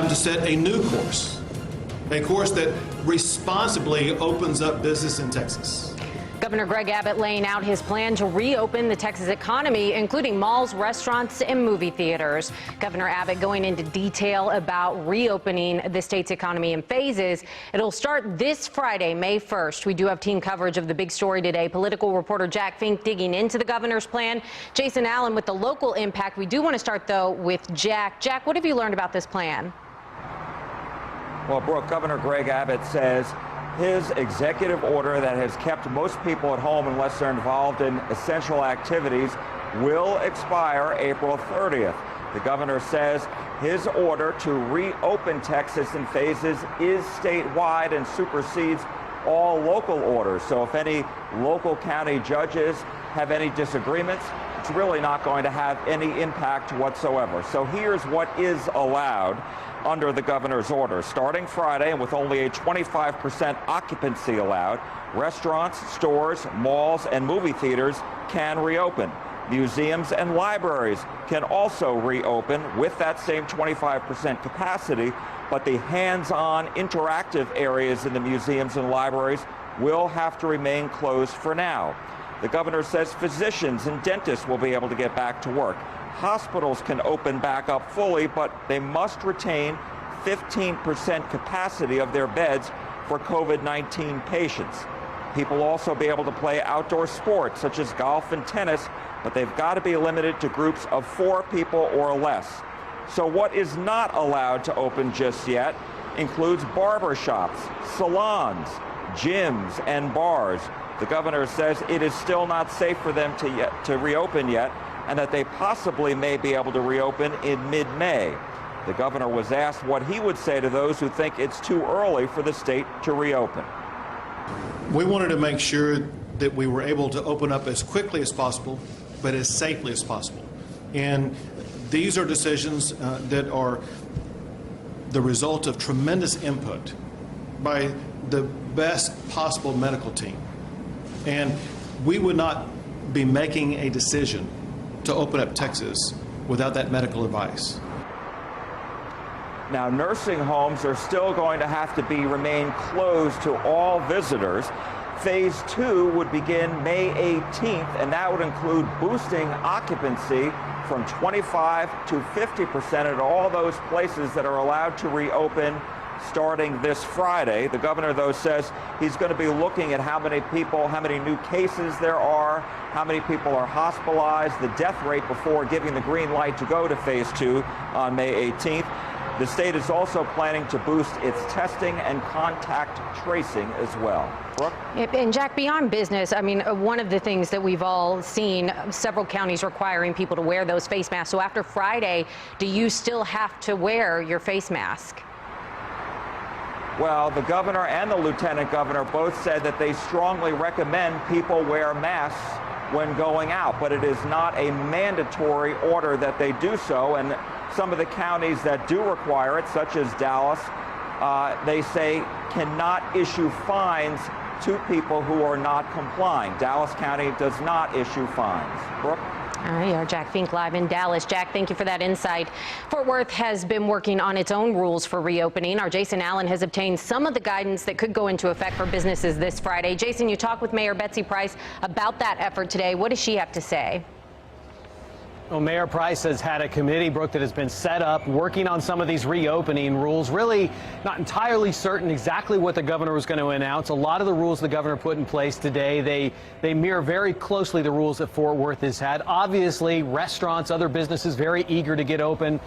time to set a new course, a course that responsibly opens up business in Texas. Governor Greg Abbott laying out his plan to reopen the Texas economy, including malls, restaurants, and movie theaters. Governor Abbott going into detail about reopening the state's economy in phases. It'll start this Friday, May 1st. We do have team coverage of the big story today. Political reporter Jack Fink digging into the governor's plan. Jason Allen with the local impact. We do want to start, though, with Jack. Jack, what have you learned about this plan? Well, Brooke, Governor Greg Abbott says his executive order that has kept most people at home unless they're involved in essential activities will expire April 30th. The governor says his order to reopen Texas in phases is statewide and supersedes all local orders. So if any local county judges have any disagreements, it's really not going to have any impact whatsoever. So here's what is allowed under the governor's order. Starting Friday, and with only a 25% occupancy allowed, restaurants, stores, malls, and movie theaters can reopen. Museums and libraries can also reopen with that same 25% capacity, but the hands-on interactive areas in the museums and libraries will have to remain closed for now. The governor says physicians and dentists will be able to get back to work. Hospitals can open back up fully, but they must retain 15% capacity of their beds for COVID-19 patients. People will also be able to play outdoor sports such as golf and tennis, but they've got to be limited to groups of 4 people or less. So what is not allowed to open just yet includes barber shops, salons, gyms, and bars. The governor says it is still not safe for them to reopen yet, and that they possibly may be able to reopen in mid-May. The governor was asked what he would say to those who think it's too early for the state to reopen. We wanted to make sure that we were able to open up as quickly as possible, but as safely as possible. And these are decisions that are the result of tremendous input by the best possible medical team. And we would not be making a decision to open up Texas without that medical advice. Now, nursing homes are still going to have to remain closed to all visitors. Phase 2 would begin May 18th, and that would include boosting occupancy from 25 to 50% at all those places that are allowed to reopen starting this Friday. The governor, though, says he's going to be looking at how many people, how many new cases there are, how many people are hospitalized, the death rate before giving the green light to go to phase 2 on May 18th. The state is also planning to boost its testing and contact tracing as well. Brooke? And Jack, beyond business, I mean, one of the things that we've all seen, several counties requiring people to wear those face masks. So after Friday, do you still have to wear your face mask? Well, the governor and the lieutenant governor both said that they strongly recommend people wear masks when going out, but it is not a mandatory order that they do so. And some of the counties that do require it, such as Dallas, they say cannot issue fines to people who are not complying. Dallas County does not issue fines. Brooke? All right, our Jack Fink live in Dallas. Jack, thank you for that insight. Fort Worth has been working on its own rules for reopening. Our Jason Allen has obtained some of the guidance that could go into effect for businesses this Friday. Jason, you talked with Mayor Betsy Price about that effort today. What does she have to say? Well, Mayor Price has had a committee, Brooke, that has been set up working on some of these reopening rules. Really not entirely certain exactly what the governor was going to announce. A lot of the rules the governor put in place today, they mirror very closely the rules that Fort Worth has had. Obviously, restaurants, other businesses very eager to get open.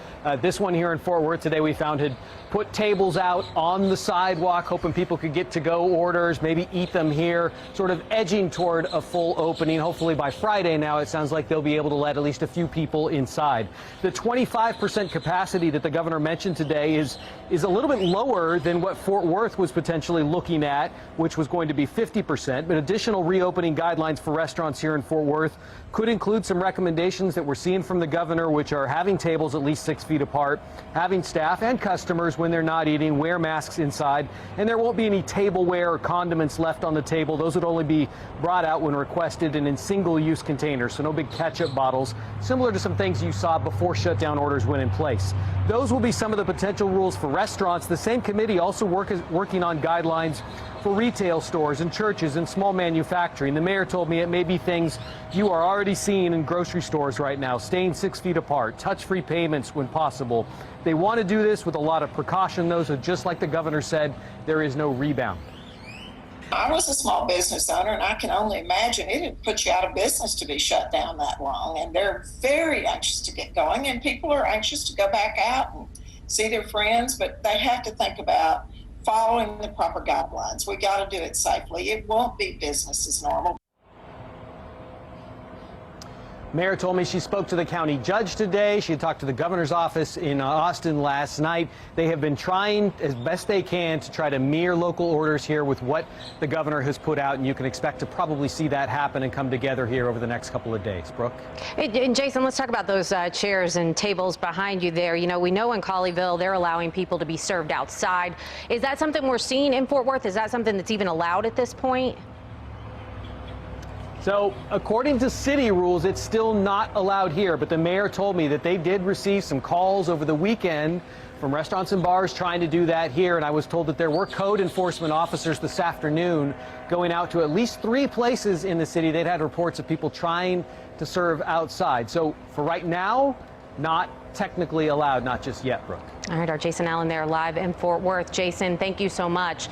This one here in Fort Worth today we found had put tables out on the sidewalk, hoping people could get to-go orders, maybe eat them here, sort of edging toward a full opening. Hopefully by Friday now it sounds like they'll be able to let at least a few people inside. The 25% capacity that the governor mentioned today is a little bit lower than what Fort Worth was potentially looking at, which was going to be 50%. But additional reopening guidelines for restaurants here in Fort Worth could include some recommendations that we're seeing from the governor, which are having tables at least 6 feet apart, having staff and customers, when they're not eating, wear masks inside, and there won't be any tableware or condiments left on the table. Those would only be brought out when requested and in single-use containers, so no big ketchup bottles. Similar similar to some things you saw before shutdown orders went in place. Those will be some of the potential rules for restaurants. The same committee also working on guidelines for retail stores and churches and small manufacturing. The mayor told me it may be things you are already seeing in grocery stores right now, staying 6 feet apart, touch-free payments when possible. They want to do this with a lot of precaution, though, so just like the governor said, there is no rebound. I was a small business owner, and I can only imagine it would put you out of business to be shut down that long. And they're very anxious to get going, and people are anxious to go back out and see their friends, but they have to think about following the proper guidelines. We got to do it safely. It won't be business as normal. Mayor told me she spoke to the county judge today. She had talked to the governor's office in Austin last night. They have been trying as best they can to try to mirror local orders here with what the governor has put out, and you can expect to probably see that happen and come together here over the next couple of days. Brooke? And Jason, let's talk about those chairs and tables behind you there. You know, we know in Colleyville they're allowing people to be served outside. Is that something we're seeing in Fort Worth? Is that something that's even allowed at this point? So, according to city rules, it's still not allowed here, but the mayor told me that they did receive some calls over the weekend from restaurants and bars trying to do that here, and I was told that there were code enforcement officers this afternoon going out to at least 3 places in the city. They'd had reports of people trying to serve outside. So, for right now, not technically allowed, not just yet, Brooke. All right, our Jason Allen there live in Fort Worth. Jason, thank you so much.